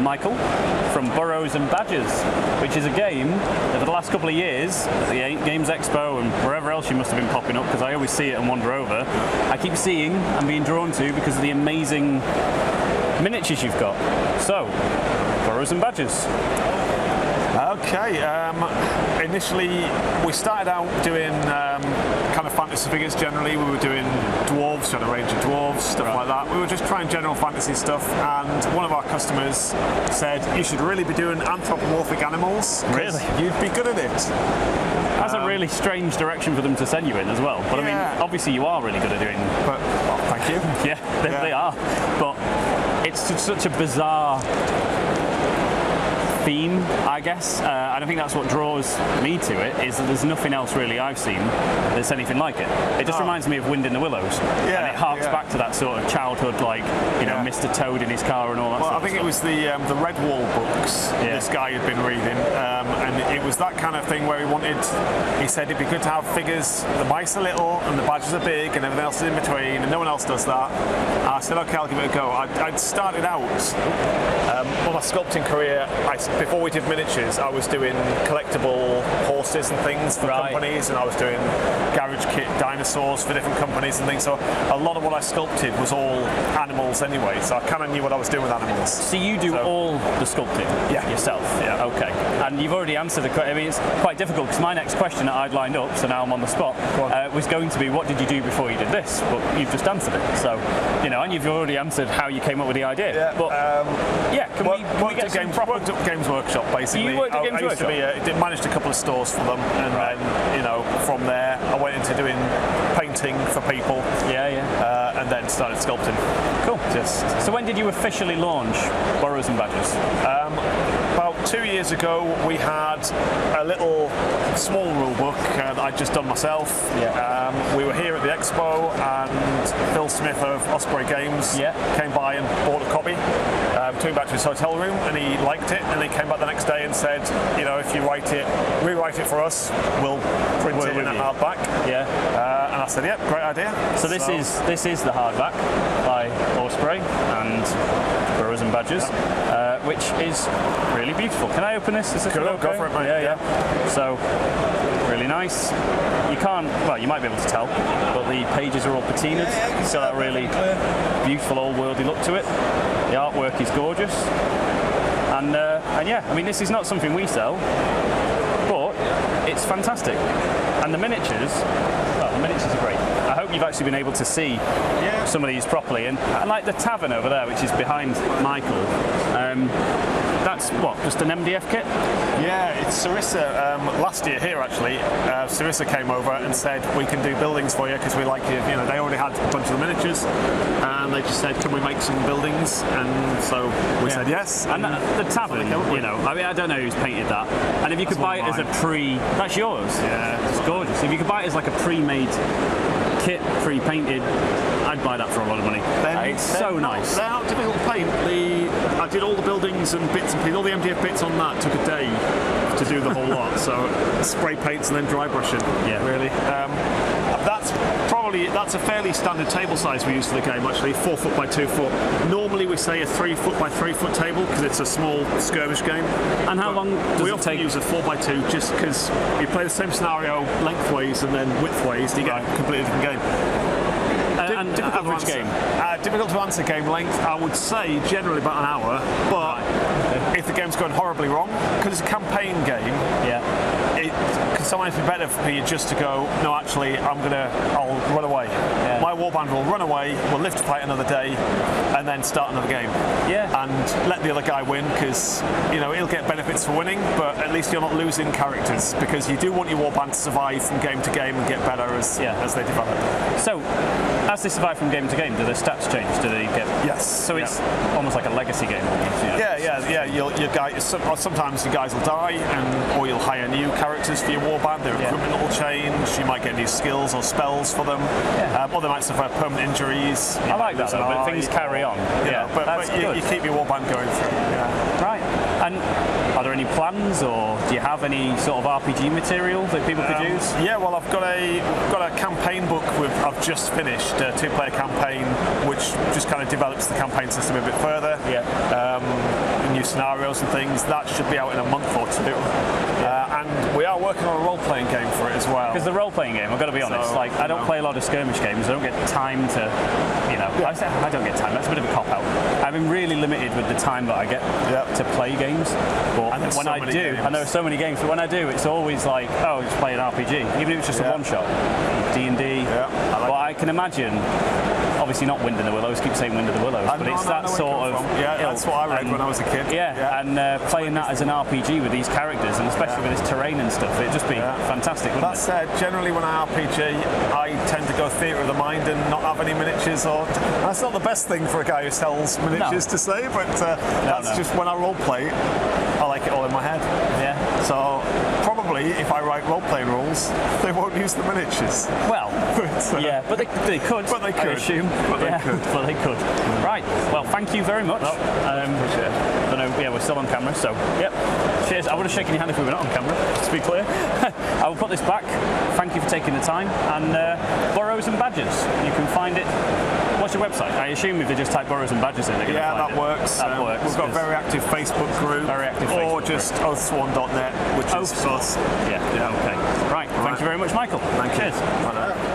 Michael from Burrows and Badgers, which is a game that for the last couple of years at the UK Games Expo and wherever else you must have been popping up, because I always see it and wander over, I keep seeing and being drawn to because of the amazing miniatures you've got. So, Burrows and Badgers. Okay, initially we started out doing kind of fantasy figures generally. We were doing dwarves, had a range of dwarves, stuff like that. We were just trying general fantasy stuff, and one of our customers said, you should really be doing anthropomorphic animals. Really? You'd be good at it. That's a really strange direction for them to send you in as well. But I mean, obviously you are really good at doing... But, well, thank you. Yeah, they are. But it's such a bizarre theme, I guess, and I think that's what draws me to it, is that there's nothing else really I've seen that's anything like it. It just reminds me of Wind in the Willows, and it harks back to that sort of childhood, like, you know, Mr. Toad in his car and all that. Well, sort I think of it was the Red Wall books this guy had been reading, and it was that kind of thing where he said it'd be good to have figures, the mice are little and the badgers are big and everything else is in between, and no one else does that. I said, okay, I'll give it a go. I'd started out on my sculpting career. Before we did miniatures, I was doing collectible horses and things for companies, and I was doing garage kit dinosaurs for different companies and things. So a lot of what I sculpted was all animals anyway, so I kind of knew what I was doing with animals. So you do all the sculpting yourself? Yeah. Okay. And you've already answered the question. I mean, it's quite difficult because my next question that I'd lined up, so now I'm on the spot, was going to be, what did you do before you did this? But you've just answered it. So, you know, and you've already answered how you came up with the idea. Yeah. But can we get some proper... Worked at Games Workshop, basically. You worked at Games Workshop? I managed a couple of stores for them, and then, you know, from there I went into doing painting for people. And then started sculpting. Cool. So when did you officially launch Burrows and Badgers? About 2 years ago, we had a little small rule book that I'd just done myself. We were here at the expo, and Phil Smith of Osprey Games came by and bought a copy, took it back to his hotel room, and he liked it, and he came back the next day and said, you know, if you rewrite it for us, we'll print it in a hardback. And I said, great idea. So this is the hardback by Osprey and Burrows and Badgers, which is really beautiful. Can I open this? Is this okay? Go for it, mate. So, really nice. You can't, well, you might be able to tell, but the pages are all patinaed. It's got that really beautiful old worldy look to it. The artwork is gorgeous. And yeah, I mean, this is not something we sell, but it's fantastic. And the miniatures are great. I hope you've actually been able to see some of these properly. And like the tavern over there, which is behind Michael, that's what, just an MDF kit? Yeah, it's Sarissa. Last year here, actually, Sarissa came over and said, we can do buildings for you because we like you. You know, they already had a bunch of the miniatures, and they just said, can we make some buildings? And so we said yes. And the tavern, you know, I mean, I don't know who's painted that. And if you could buy it as a that's yours? Yeah. It's gorgeous. If you could buy it as like a pre-made kit, pre-painted, I'd buy that for a lot of money. It's so nice. They're not difficult to paint. I did all the buildings and bits and pieces, all the MDF bits on that took a day to do the whole lot. So spray paints and then dry brushing. Really. That's a fairly standard table size we use for the game, actually, 4 foot by 2 foot. Normally we say a 3 foot by 3 foot table because it's a small skirmish game. And how long does we it often take? use a 4 by 2 just because you play the same scenario lengthways and then widthways, you get a completely different game. And average game? Difficult to answer game length. I would say generally about an hour, but if the game's going horribly wrong, because it's a campaign game, it can sometimes be better for you just to go, no, actually, I'll run away. My warband will run away, we'll live to fight another day, and then start another game. And let the other guy win, because, you know, he'll get benefits for winning, but at least you're not losing characters, because you do want your warband to survive from game to game and get better as they develop. So, as they survive from game to game, do their stats change? Do they get? Yes. So it's almost like a legacy game. Your guys, sometimes your guys will die, or you'll hire new characters for your warband. Their equipment will change. You might get new skills or spells for them. Or they might suffer permanent injuries. I like that though, but things carry on. But you keep your warband going through. Right. And are there any plans, or do you have any sort of RPG material that people could use? Yeah, well, I've got a campaign book I've just finished, a 2-player campaign, which just kind of develops the campaign system a bit further. Yeah. New scenarios and things. That should be out in a month or two. And we are working on a role-playing game for it as well. Because the role-playing game, I've got to be honest, I don't play a lot of skirmish games. I don't get time to, I don't get time. That's a bit of a cop-out. I've been really limited with the time that I get to play games. But when I do, and there are so many games, but when I do, it's always like, oh, just play an RPG, even if it's just a one-shot. D&D. Well, I can imagine. Obviously not Wind in the Willows, keep saying Wind in the Willows, but it's that sort of... Yeah, that's what I read when I was a kid. And playing that as an RPG with these characters, and especially with this terrain and stuff, it'd just be fantastic, wouldn't it? That said, generally when I RPG, I tend to go theatre of the mind and not have any miniatures, or... That's not the best thing for a guy who sells miniatures to say, but that's just when I roleplay, I like it all in my head. Yeah. So, probably, if I write role-playing rules, they won't use the miniatures. Well, but they could. But they could. I assume. But they could. But they could. Right. Well, thank you very much. Appreciate it. Don't know. Yeah, we're still on camera, so cheers. I would have shaken your hand if we were not on camera. To be clear, I will put this back. Thank you for taking the time. And Burrows and Badgers. You can find it. What's your website? I assume if they just type Burrows and Badgers in, they're going to find it. Works. That works. We've got a very active Facebook group. Or just oathsworn.net, which is us. Yeah. Okay. Right. Thank you very much, Michael. Thank you. Cheers.